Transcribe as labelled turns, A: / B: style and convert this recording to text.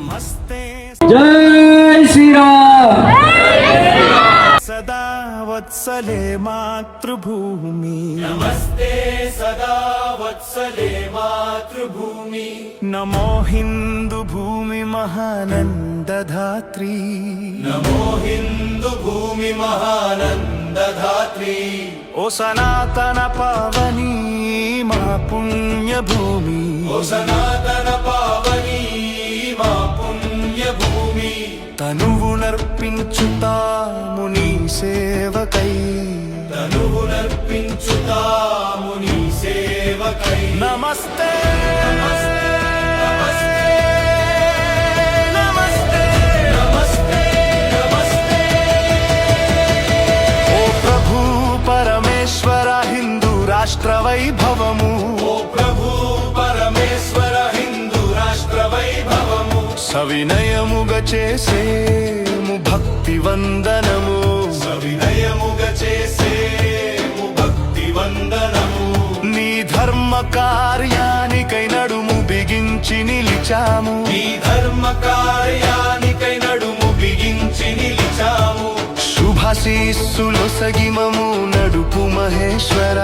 A: నమస్తే
B: జై శ్రీరామ్.
A: సదా వత్సలే మాతృభూమి
C: నమస్తే సదా వత్సలే మాతృభూమి
A: నమో హిందూ భూమి మహానందధాత్రి
C: నమో హిందూ భూమి మహానందధాత్రి
A: ఓ సనాతన పావని మా పుణ్యభూమి
C: ఓ సనాతన పావని మా పుణ్యభూమి
A: తనువునర్పించుతాము నీ సేవకై
C: తనువునర్పించుతాము నీ సేవకై
A: నమస్తే
C: నమస్తే
A: నమస్తే
C: నమస్తే నమస్తే
A: ఓ ప్రభు పరమేశ్వర హిందూ రాష్ట్ర వైభవము
C: ఓ ప్రభు పరమేశ్వర హిందూ రాష్ట్ర వైభవము
A: సవినయముగా చేసేము భక్తి వందనము
C: సవినయముగా చేసేము భక్తి వందనము
A: నీ ధర్మ కార్యానికై నడుము బిగించి నిలిచాము
C: ఈ ధర్మ కార్యానికై నడుము బిగించి నిలిచాము
A: శుభాశీస్సులు సగిమము నడుపు మహేశ్వర